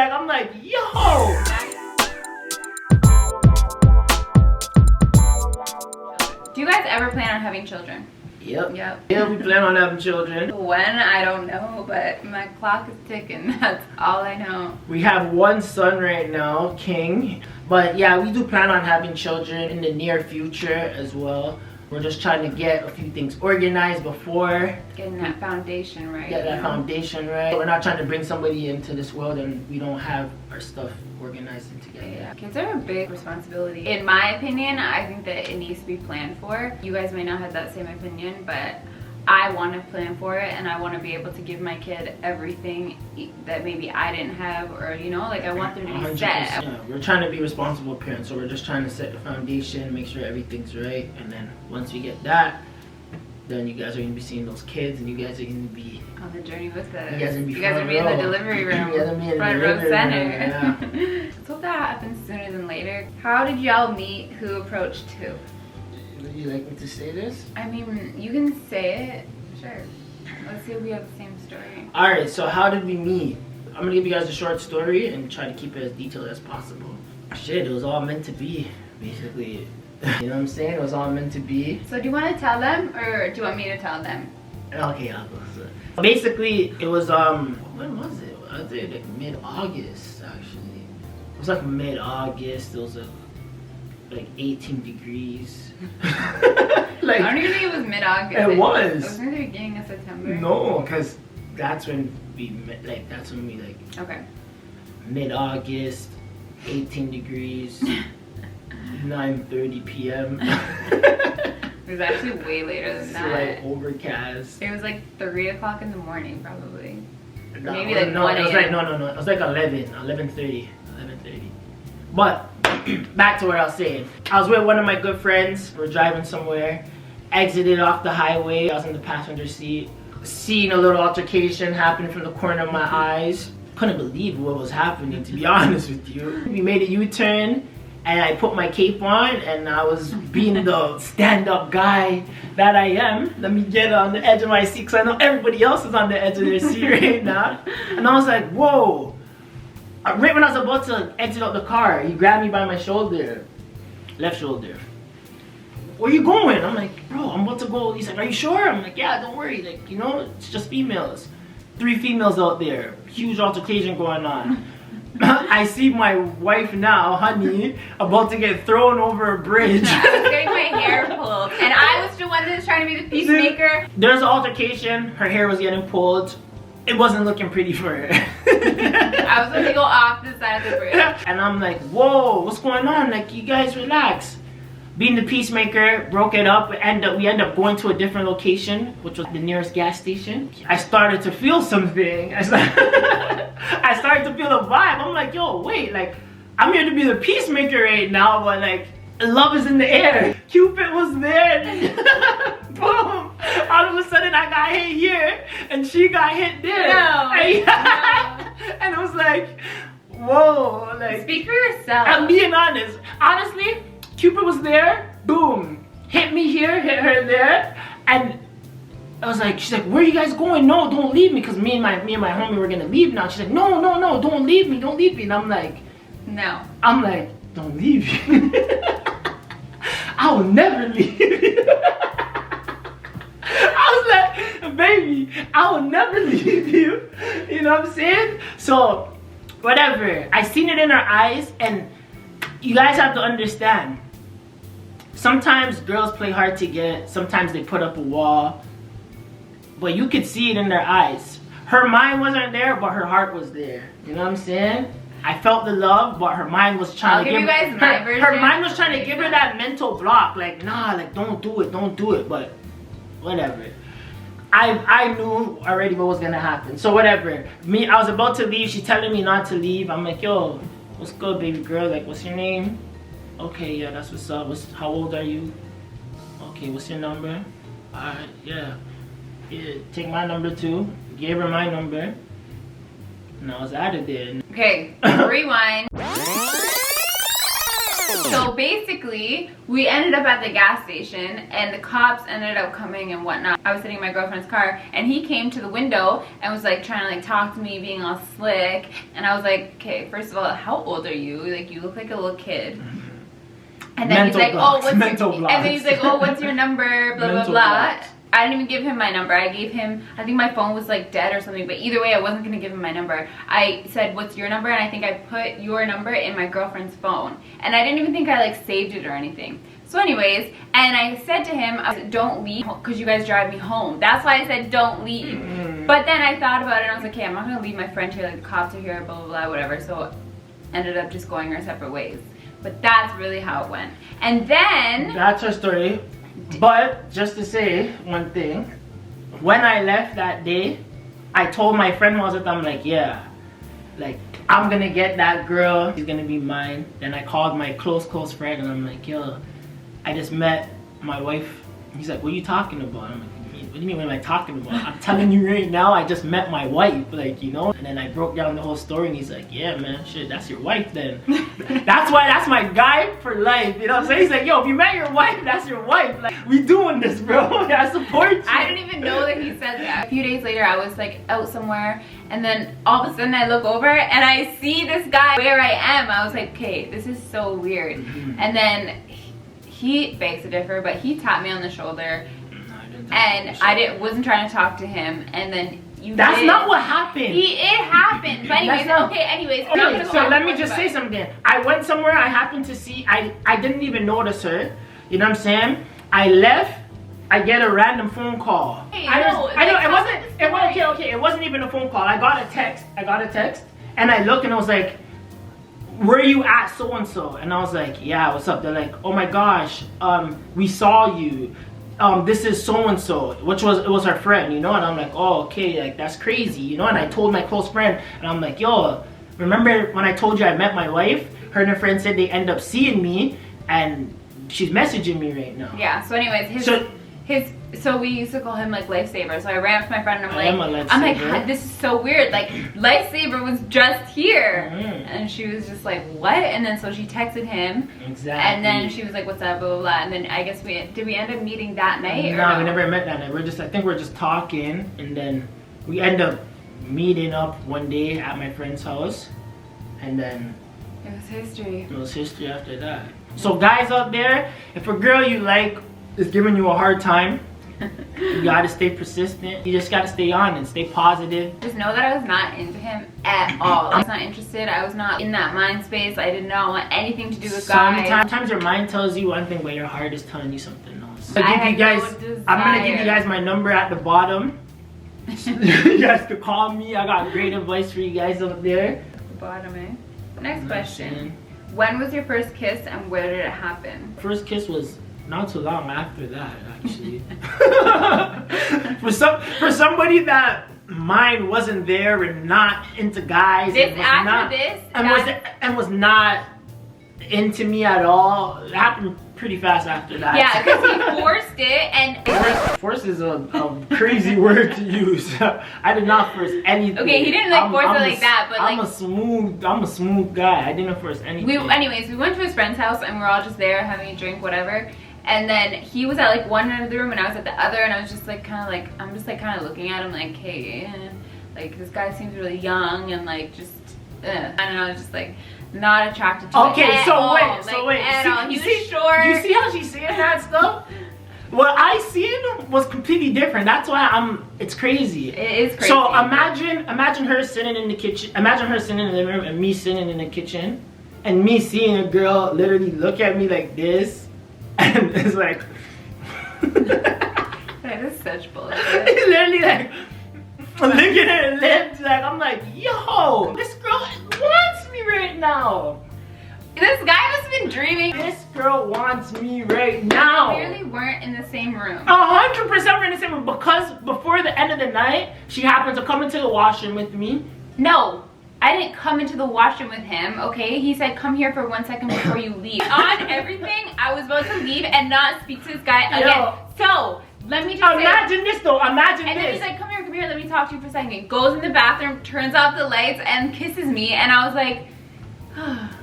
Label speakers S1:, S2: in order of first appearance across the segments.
S1: like, I'm like, yo.
S2: Do you guys ever plan on having children?
S1: Yep.
S2: Yep.
S1: Yeah, we plan on having children.
S2: When, I don't know, but my clock is ticking. That's all I know.
S1: We have one son right now, King. But yeah, we do plan on having children in the near future as well. We're just trying to get a few things organized before.
S2: Getting that foundation right.
S1: Get that foundation right. We're not trying to bring somebody into this world and we don't have our stuff organized and together.
S2: Yeah. Kids are a big responsibility. In my opinion, I think that it needs to be planned for. You guys may not have that same opinion, but I want to plan for it, and I want to be able to give my kid everything that maybe I didn't have, or you know, like I want them to be
S1: 100%.
S2: set.
S1: Yeah, we're trying to be responsible parents, so we're just trying to set the foundation, make sure everything's right, and then once we get that, then you guys are gonna be seeing those kids, and you guys are gonna be
S2: On the journey with us.
S1: You guys are
S2: gonna be in the delivery room.
S1: You guys are gonna be in the
S2: Front row
S1: delivery
S2: center.
S1: room, yeah.
S2: Let's hope that happens sooner than later. How did y'all meet? Who approached who?
S1: Would you like me to say this?
S2: I mean, you can say it. Sure. Let's see if we have the same story.
S1: Alright, so how did we meet? I'm gonna give you guys a short story and try to keep it as detailed as possible. Shit, it was all meant to be, basically. You know what I'm saying? It was all meant to be.
S2: So do you want to tell them, or do you want me to tell them?
S1: Okay, I'll go. So basically, it was, when was it? I think like mid-August, actually. It was like mid-August. It was like 18 degrees. Like,
S2: I don't even think it was mid-August.
S1: It was.
S2: It was in the beginning of September.
S1: No, because that's when we met, like, that's when we, like,
S2: Okay.
S1: mid-August, 18 degrees, 9:30 p.m.
S2: It was actually way later than that.
S1: Like overcast.
S2: It was like 3 o'clock in the morning, probably.
S1: No,
S2: Maybe like
S1: no,
S2: 1
S1: it was like,
S2: a.m.
S1: no. It was like 11:30. But back to what I was saying. I was with one of my good friends. We're driving somewhere. Exited off the highway. I was in the passenger seat. Seeing a little altercation happen from the corner of my eyes. Couldn't believe what was happening, to be honest with you. We made a U-turn and I put my cape on and I was being the stand-up guy that I am. Let me get on the edge of my seat because I know everybody else is on the edge of their seat right now. And I was like, whoa. Right when I was about to exit out the car, he grabbed me by my shoulder. Left shoulder. Where you going? I'm like, bro, I'm about to go. He's like, are you sure? I'm like, yeah, don't worry. Like, you know, it's just females. 3 females out there. Huge altercation going on. I see my wife now, honey, about to get thrown over a bridge.
S2: I was getting my hair pulled, and I was the one that was trying to be the peacemaker.
S1: There's an altercation. Her hair was getting pulled. It wasn't looking pretty for her.
S2: I was going to go off the side of the bridge.
S1: And I'm like, whoa, what's going on? Like, you guys relax. Being the peacemaker, broke it up. We end up going to a different location, which was the nearest gas station. I started to feel something. I started to feel a vibe. I'm like, yo, wait, like, I'm here to be the peacemaker right now, but like, love is in the air. Cupid was there. Boom. All of a sudden, I got hit here, and she got hit there.
S2: No.
S1: And it was like, whoa. Like,
S2: speak for yourself.
S1: I'm being honest. Honestly, Cupid was there, boom, hit me here, hit her there, and I was like, she's like, where are you guys going? No, don't leave me, because me and my homie were gonna leave now. She's like, no, don't leave me, and I'm like, don't leave you. I will never leave you. I was like, baby, I will never leave you. You know what I'm saying? So, whatever. I seen it in her eyes, and you guys have to understand. Sometimes girls play hard to get. Sometimes they put up a wall. But you could see it in their eyes. Her mind wasn't there, but her heart was there. You know what I'm saying? I felt the love, but her mind was trying to give her mind was trying to give her that mental block. Like, nah, like, don't do it. But whatever. I knew already what was gonna happen. So whatever. I was about to leave. She's telling me not to leave. I'm like, yo, what's good, baby girl? Like, what's your name? Okay, yeah, that's what's up. How old are you? Okay, what's your number? Alright, yeah. Take my number too. Gave her my number. And I was out of there.
S2: Okay, rewind. So basically, we ended up at the gas station and the cops ended up coming and whatnot. I was sitting in my girlfriend's car and he came to the window and was like trying to like talk to me, being all slick. And I was like, okay, first of all, how old are you? Like, you look like a little kid. And then
S1: Mental
S2: he's like,
S1: blocks.
S2: oh, what's
S1: Mental
S2: your,
S1: blocks.
S2: and then he's like, oh, what's your number? Blah, blah,
S1: Mental
S2: blah.
S1: blocks.
S2: I didn't even give him my number. I gave him, I think my phone was like dead or something, but either way, I wasn't gonna give him my number. I said, what's your number? And I think I put your number in my girlfriend's phone. And I didn't even think I like saved it or anything. So anyways, and I said to him, I said, don't leave because you guys drive me home. That's why I said don't leave. But then I thought about it and I was like, okay, I'm not gonna leave my friend here, like the cops are here, blah, blah, blah, whatever. So ended up just going our separate ways. But that's really how it went. And then...
S1: That's her story. But just to say one thing, when I left that day, I told my friend who was with, I'm like, yeah, like, I'm gonna get that girl, she's gonna be mine. Then I called my close friend and I'm like, yo, I just met my wife. He's like, what are you talking about? I'm like, what do you mean what am I talking about? I'm telling you right now, I just met my wife, like, you know? And then I broke down the whole story and he's like, yeah, man, shit, that's your wife then. That's why, that's my guy for life, you know what I'm saying? He's like, yo, if you met your wife, that's your wife. Like, we doing this, bro. I support you.
S2: I didn't even know that he said that. A few days later, I was like out somewhere and then all of a sudden I look over and I see this guy where I am. I was like, okay, this is so weird. And then he begs to differ, but he tapped me on the shoulder. And I wasn't trying to talk to him, and then you
S1: That's
S2: did.
S1: not what happened.
S2: It happened. But anyways, anyways. I'm not
S1: Okay,
S2: gonna go
S1: so
S2: on
S1: let me
S2: about
S1: just
S2: it.
S1: say something. I went somewhere, I happened to see, I didn't even notice her. You know what I'm saying? I left, I get a random phone call.
S2: Hey,
S1: I
S2: no,
S1: know,
S2: like,
S1: it wasn't,
S2: tell us the story.
S1: okay, it wasn't even a phone call. I got a text, and I looked and I was like, where are you at so-and-so? And I was like, yeah, what's up? They're like, oh my gosh, we saw you. This is so-and-so, which was her friend, you know? And I'm like, oh, okay, like, that's crazy, you know? And I told my close friend, and I'm like, yo, remember when I told you I met my wife? Her and her friend said they end up seeing me, and she's messaging me right now.
S2: Yeah, so anyways, so we used to call him like Lifesaver. So I ran up to my friend and I'm like, this is so weird. Like, Lifesaver was just here. And she was just like, what? And then so she texted him.
S1: Exactly.
S2: And then she was like, what's up, blah, blah, blah. And then I guess did we end up meeting that night?
S1: No, we never met that night. I think we're just talking, and then we end up meeting up one day at my friend's house, and then
S2: it was history.
S1: it was history after that. So guys out there, if a girl you like is giving you a hard time, you gotta stay persistent. You just gotta stay on and stay positive.
S2: Just know that I was not into him at all. I was not interested. I was not in that mind space. I did not want anything to do with guys.
S1: Sometimes your mind tells you one thing, but your heart is telling you something else. I'm gonna give you guys my number at the bottom. You guys could call me. I got great advice for you guys up there.
S2: The bottom, eh? Next question. When was your first kiss and where did it happen?
S1: First kiss was not too long after that, actually. for somebody that mine wasn't there and not into guys, and was not into me at all, it happened pretty fast after that.
S2: Yeah, because he forced it, and
S1: force is a crazy word to use. I did not force anything.
S2: Okay, he didn't like force it like that, but
S1: I'm a smooth guy. I didn't force anything.
S2: Anyways, we went to his friend's house and we were all just there having a drink, whatever. And then he was at like one end of the room and I was at the other, and I was just like kind of looking at him like, hey, like this guy seems really young and like just, and I was just like not attracted to him.
S1: Okay, so wait.
S2: He was short.
S1: You see how she's saying that stuff? What I seen was completely different. That's why it's crazy.
S2: It is crazy.
S1: So imagine her sitting in the kitchen. Imagine her sitting in the living room and me sitting in the kitchen, and me seeing a girl literally look at me like this, and it's like.
S2: That is such bullshit.
S1: It's literally like licking her lips. Like I'm like, yo, this girl wants me right now.
S2: This guy must have been dreaming.
S1: This girl wants me right now.
S2: We clearly weren't in the same room.
S1: 100% we're in the same room, because before the end of the night, she happened to come into the washroom with me.
S2: No, I didn't come into the washroom with him, okay? He said, come here for 1 second before you leave. On everything, I was about to leave and not speak to this guy again. So, let me just
S1: imagine this though, imagine
S2: and
S1: this.
S2: then he's like, come here, let me talk to you for a second. Goes in the bathroom, turns off the lights, and kisses me, and I was like,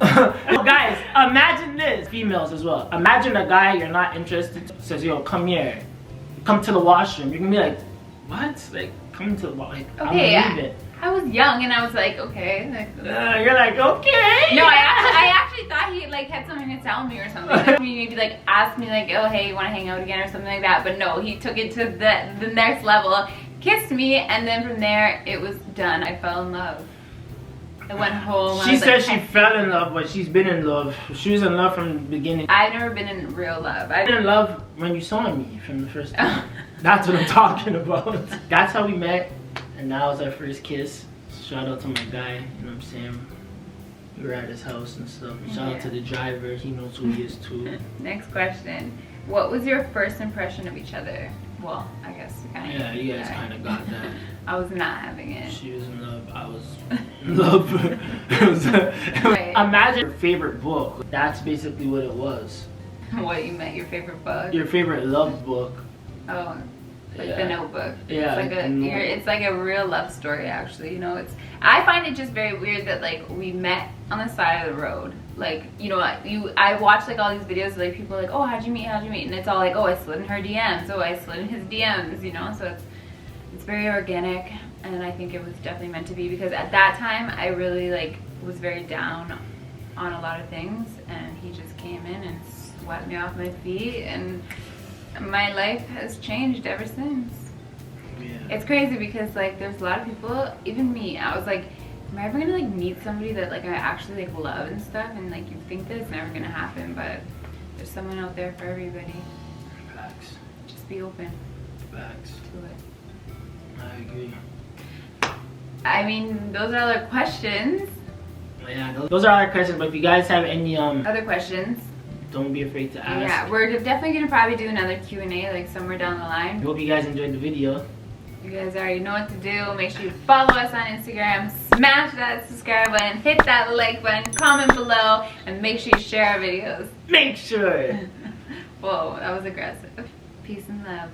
S1: Guys, imagine this. Females as well. Imagine a guy you're not interested in says, yo, come here. Come to the washroom. You're gonna be like, what? Like, come to the washroom. Like,
S2: Okay,
S1: I'm gonna leave it.
S2: I was young and I was like, okay. Like,
S1: You're like, okay.
S2: no, I actually thought he like had something to tell me or something. Like, maybe like asked me like, oh hey, you want to hang out again or something like that. But no, he took it to the next level, kissed me, and then from there it was done. I fell in love. I went home.
S1: She said she fell in love, but she's been in love. She was in love from the beginning.
S2: I've never been in real love.
S1: I've been in love when you saw me from the first time. That's what I'm talking about. That's how we met, and that was our first kiss. Shout out to my guy, you know what I'm saying? We were at his house and stuff. Shout out to the driver, he knows who he is too.
S2: Next question. What was your first impression of each other? Well, I guess kind of.
S1: Yeah, you guys kind of got that.
S2: I was not having it.
S1: She was in love, I was in love.
S2: Right.
S1: Imagine your favorite book. That's basically what it was.
S2: What, you meant your favorite book?
S1: Your favorite love book.
S2: Oh, like
S1: Yeah.
S2: The Notebook.
S1: Yeah,
S2: It's like a real love story, actually. You know, I find it just very weird that like we met on the side of the road. Like, you know, I watch like all these videos of, like people are like, oh, how'd you meet? And it's all like, oh, I slid in her DMs. Oh, I slid in his DMs. You know, so it's very organic, and I think it was definitely meant to be, because at that time I really like was very down on a lot of things, and he just came in and swept me off my feet, and my life has changed ever since.
S1: Yeah.
S2: It's crazy because like there's a lot of people, even me, I was like, am I ever gonna like meet somebody that like I actually like love and stuff, and like you think that it's never gonna happen, but there's someone out there for everybody.
S1: Facts.
S2: Just be open
S1: Facts.
S2: to it.
S1: I agree.
S2: I mean, those are all our questions.
S1: Yeah, those are our questions, but if you guys have any
S2: Other questions?
S1: don't be afraid to ask.
S2: Yeah, we're definitely gonna probably do another Q&A like somewhere down the line.
S1: Hope you guys enjoyed the video.
S2: You guys already know what to do. Make sure you follow us on Instagram, smash that subscribe button, hit that like button, comment below, and make sure you share our videos.
S1: Make sure.
S2: Whoa, that was aggressive. Peace and love.